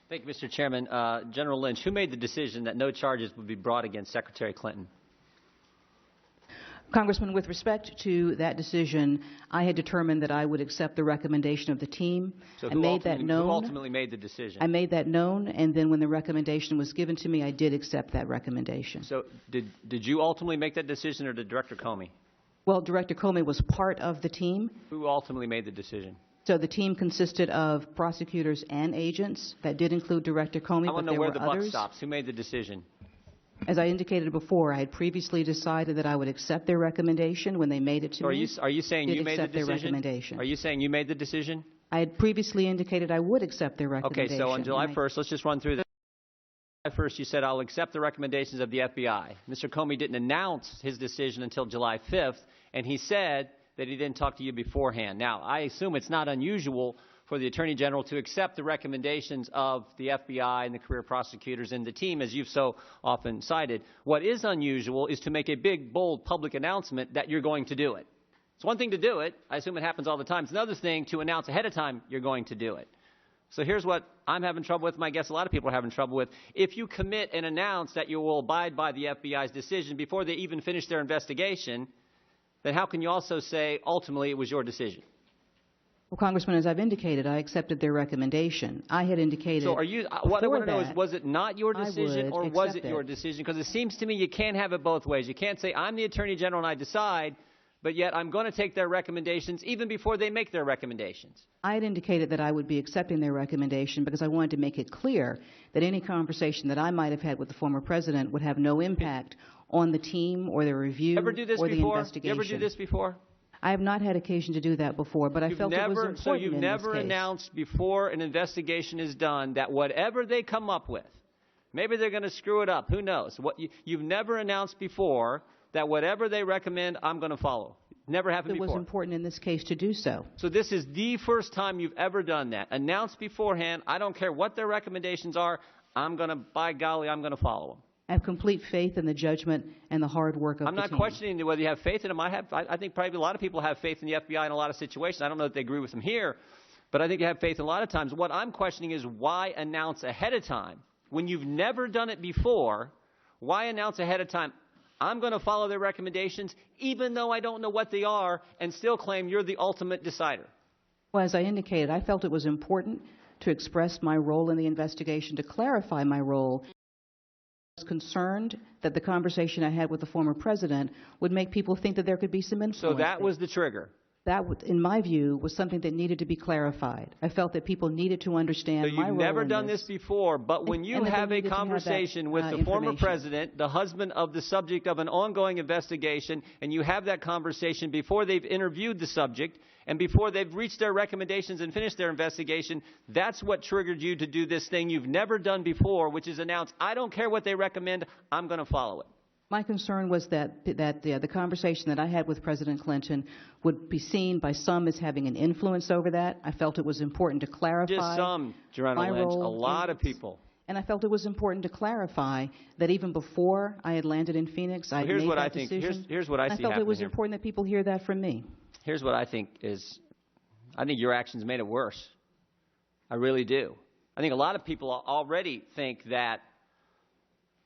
Thank you, Mr. Chairman. General Lynch, who made the decision that no charges would be brought against Secretary Clinton? Congressman, with respect to that decision, I had determined that I would accept the recommendation of the team. So I made that known. Who ultimately made the decision? I made that known, and then when the recommendation was given to me, I did accept that recommendation. So did you ultimately make that decision, or did Director Comey? Well, Director Comey was part of the team. Who ultimately made the decision? So the team consisted of prosecutors and agents. That did include Director Comey, but there were others. I want to know where the buck stops. Who made the decision? As I indicated before, I had previously decided that I would accept their recommendation when they made it to me. Are you saying you made the decision? Their recommendation. Are you saying you made the decision? I had previously indicated I would accept their recommendation. Okay, so on July 1st, let's just run through this. July 1st, you said, I'll accept the recommendations of the FBI. Mr. Comey didn't announce his decision until July 5th, and he said that he didn't talk to you beforehand. Now, I assume it's not unusual for the Attorney General to accept the recommendations of the FBI and the career prosecutors and the team, as you've so often cited. What is unusual is to make a big, bold public announcement that you're going to do it. It's one thing to do it. I assume it happens all the time. It's another thing to announce ahead of time you're going to do it. So here's what I'm having trouble with, and I guess a lot of people are having trouble with. If you commit and announce that you will abide by the FBI's decision before they even finish their investigation, then how can you also say ultimately it was your decision? Well, Congressman, as I've indicated, I accepted their recommendation. I had indicated. So what I want to know is, was it not your decision, or was it your decision? Because it seems to me you can't have it both ways. You can't say, I'm the Attorney General and I decide, but yet I'm going to take their recommendations even before they make their recommendations. I had indicated that I would be accepting their recommendation because I wanted to make it clear that any conversation that I might have had with the former president would have no impact on the team or the review or the investigation. You ever do this before? I have not had occasion to do that before, but I felt it was important. So you've never announced before an investigation is done that whatever they come up with, maybe they're going to screw it up, who knows? You've never announced before that whatever they recommend, I'm going to follow. Never happened before. It was important in this case to do so. So this is the first time you've ever done that. Announced beforehand, I don't care what their recommendations are, by golly, I'm going to follow them. I have complete faith in the judgment and the hard work of the team. I'm not questioning whether you have faith in them. I think probably a lot of people have faith in the FBI in a lot of situations. I don't know if they agree with them here, but I think you have faith in a lot of times. What I'm questioning is why announce ahead of time? When you've never done it before, why announce ahead of time, I'm going to follow their recommendations, even though I don't know what they are, and still claim you're the ultimate decider? Well, as I indicated, I felt it was important to express my role in the investigation, to clarify my role. I was concerned that the conversation I had with the former president would make people think that there could be some influence. So that was the trigger? That, in my view, was something that needed to be clarified. I felt that people needed to understand my role. So you've never done this before, but when you have a conversation with the former president, the husband of the subject of an ongoing investigation, and you have that conversation before they've interviewed the subject and before they've reached their recommendations and finished their investigation, that's what triggered you to do this thing you've never done before, which is announce, I don't care what they recommend, I'm going to follow it. My concern was that the conversation that I had with President Clinton would be seen by some as having an influence over that. I felt it was important to clarify. Just some, General Lynch, a lot of people. And I felt it was important to clarify that even before I had landed in Phoenix, I made that decision. Here's what I see happening. I felt it was important that people hear that from me. Here's what I think is, I think your actions made it worse. I really do. I think a lot of people already think that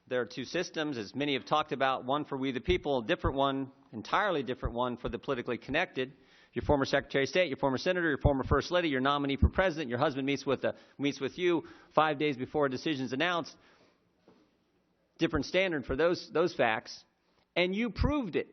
there are two systems, as many have talked about, one for we the people, a different one, entirely different one for the politically connected. Your former Secretary of State, your former Senator, your former First Lady, your nominee for President, your husband meets with you 5 days before a decision is announced. Different standard for those facts. And you proved it.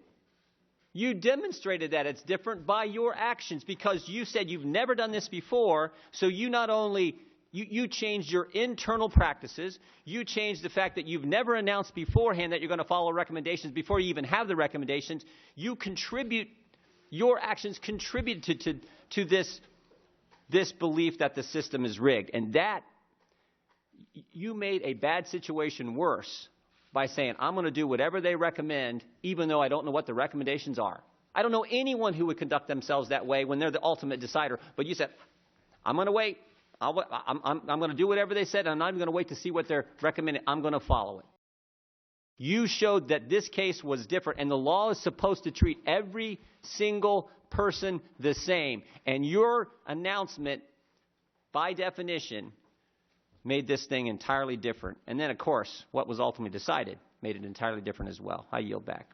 You demonstrated that it's different by your actions because you said you've never done this before, so you not only You changed your internal practices. You changed the fact that you've never announced beforehand that you're going to follow recommendations before you even have the recommendations. Your actions contributed to this belief that the system is rigged. And that, you made a bad situation worse by saying, I'm going to do whatever they recommend, even though I don't know what the recommendations are. I don't know anyone who would conduct themselves that way when they're the ultimate decider. But you said, I'm going to wait. I'm going to do whatever they said, and I'm not even going to wait to see what they're recommending. I'm going to follow it. You showed that this case was different, and the law is supposed to treat every single person the same. And your announcement, by definition, made this thing entirely different. And then, of course, what was ultimately decided made it entirely different as well. I yield back.